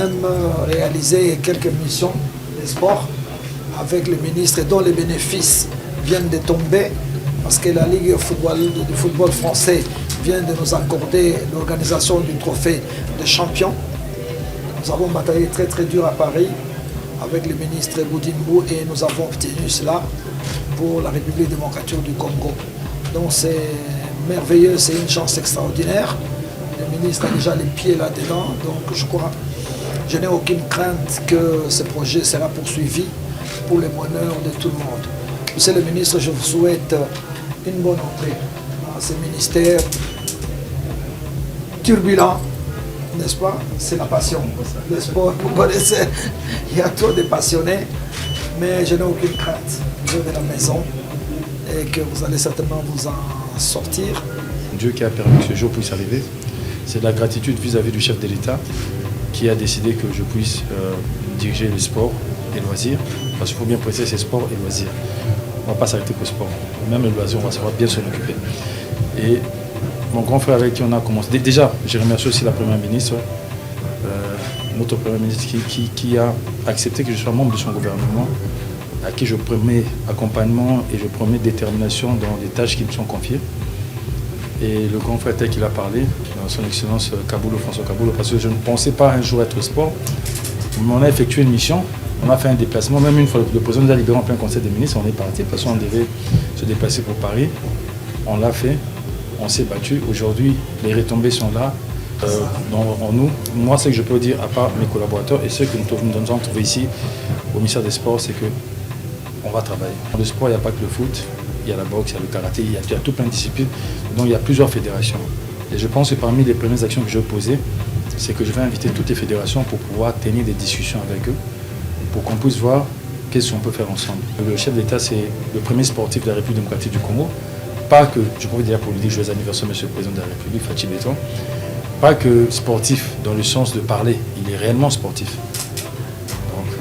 même réalisé quelques missions des sports avec le ministre dont les bénéfices viennent de tomber parce que la Ligue de football français vient de nous accorder l'organisation du trophée de champion. Nous avons bataillé très très dur à Paris avec le ministre Boudimbo et nous avons obtenu cela pour la République démocratique du Congo. Donc c'est merveilleux, c'est une chance extraordinaire. Le ministre a déjà les pieds là-dedans, donc je n'ai aucune crainte que ce projet sera poursuivi pour le bonheur de tout le monde. Monsieur le ministre, je vous souhaite une bonne entrée dans ce ministère turbulent, n'est-ce pas? C'est la passion, le sport, vous connaissez, il y a trop de passionnés, mais je n'ai aucune crainte. Vous avez la maison et que vous allez certainement vous en sortir. Dieu qui a permis que ce jour puisse arriver, c'est de la gratitude vis-à-vis du chef de l'État qui a décidé que je puisse diriger le sport et loisirs, parce qu'il faut bien préciser, c'est sport et loisirs. On ne va pas s'arrêter qu'au sport, même le loisir, on va savoir bien s'en occuper. Et mon grand frère avec qui on a commencé, déjà, je remercie aussi la Première ministre, notre Première ministre qui a accepté que je sois membre de son gouvernement, à qui je promets accompagnement et je promets détermination dans les tâches qui me sont confiées. Et le grand frère tel qu'il a parlé, son excellence Kaboulou, François Kaboulou, parce que je ne pensais pas un jour être au sport. Mais on a effectué une mission, on a fait un déplacement, même une fois le président nous a libéré en plein conseil des ministres, on est parti, parce qu'on devait se déplacer pour Paris. On l'a fait, on s'est battu. Aujourd'hui, les retombées sont là en nous. Moi, ce que je peux dire, à part mes collaborateurs et ceux que nous avons trouvés ici au ministère des Sports, c'est qu'on va travailler. Dans le sport, il n'y a pas que le foot. Il y a la boxe, il y a le karaté, il y a tout plein de disciplines. Donc il y a plusieurs fédérations. Et je pense que parmi les premières actions que je vais poser, c'est que je vais inviter toutes les fédérations pour pouvoir tenir des discussions avec eux, pour qu'on puisse voir qu'est-ce qu'on peut faire ensemble. Le chef d'État, c'est le premier sportif de la République démocratique du Congo. Pas que, je pourrais dire pour lui dire joyeux anniversaire, monsieur le président de la République, Fathi Béton. Pas que sportif dans le sens de parler, il est réellement sportif.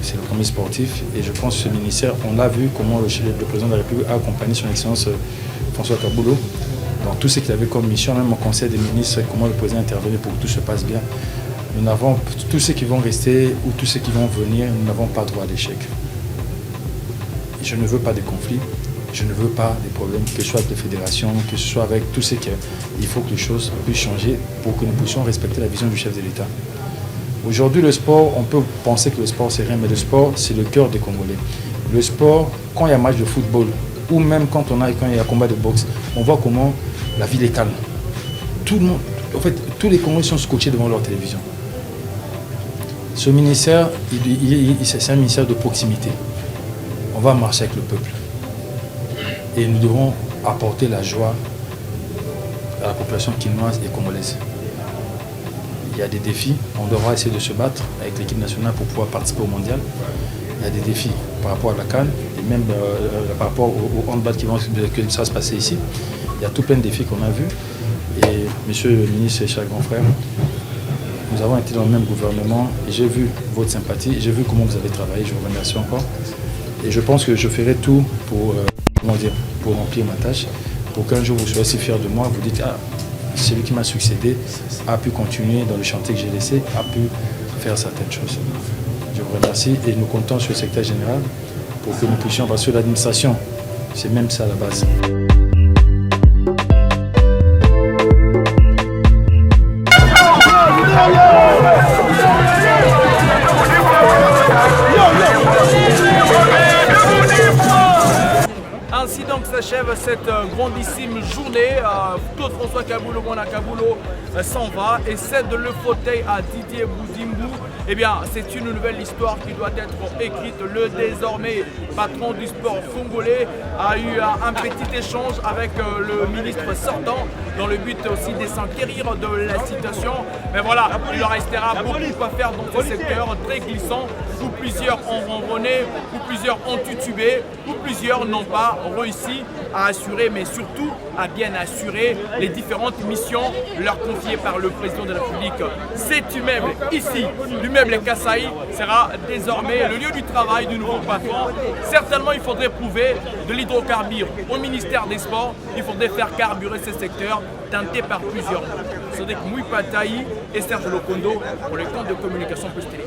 C'est le premier sportif et je pense que ce ministère, on a vu comment le président de la République a accompagné son excellence François Kaboulou dans tout ce qu'il avait comme mission, même au conseil des ministres, comment le président est intervenu pour que tout se passe bien. Nous n'avons, tous ceux qui vont rester ou tous ceux qui vont venir, nous n'avons pas droit à l'échec. Je ne veux pas de conflits, je ne veux pas des problèmes, que ce soit avec les fédérations, que ce soit avec tout ce qu'il faut que les choses puissent changer pour que nous puissions respecter la vision du chef de l'État. Aujourd'hui, le sport, on peut penser que le sport, c'est rien, mais le sport, c'est le cœur des Congolais. Le sport, quand il y a un match de football, ou même quand il y a un combat de boxe, on voit comment la ville est calme. Tout le monde, en fait, tous les Congolais sont scotchés devant leur télévision. Ce ministère, c'est un ministère de proximité. On va marcher avec le peuple. Et nous devons apporter la joie à la population quinoise et congolaise. Il y a des défis, on devra essayer de se battre avec l'équipe nationale pour pouvoir participer au mondial. Il y a des défis par rapport à la CAN et même par rapport au handball qui va se passer ici. Il y a tout plein de défis qu'on a vus. Et monsieur le ministre et cher grand frère, nous avons été dans le même gouvernement et j'ai vu votre sympathie, j'ai vu comment vous avez travaillé, je vous remercie encore. Et je pense que je ferai tout pour remplir ma tâche, pour qu'un jour vous soyez si fiers de moi, vous dites ah, celui qui m'a succédé a pu continuer dans le chantier que j'ai laissé, a pu faire certaines choses. Je vous remercie et nous comptons sur le secrétaire général pour que nous puissions, parce que l'administration, c'est même ça à la base. Ainsi donc s'achève cette grandissime journée. Claude François Kaboulou, Mwana Kaboulou s'en va et cède le fauteuil à Didier Boudimbo. Eh bien, c'est une nouvelle histoire qui doit être écrite. Le désormais patron du sport congolais a eu un petit échange avec le ministre sortant dans le but aussi de s'enquérir de la situation. Mais voilà, il leur restera beaucoup à faire dans ce secteur très glissant où plusieurs ont ronronné, où plusieurs ont titubé, où plusieurs n'ont pas réussi à assurer, mais surtout à bien assurer les différentes missions leur confiées par le président de la République. Cet immeuble ici, l'immeuble Kassaï, sera désormais le lieu du travail du nouveau patron. Certainement, il faudrait prouver de l'hydrocarbure au ministère des Sports. Il faudrait faire carburer ce secteur tenté par plusieurs. C'est Mouy Pataï et Serge Lokondo pour le compte de Communication Plus Télé.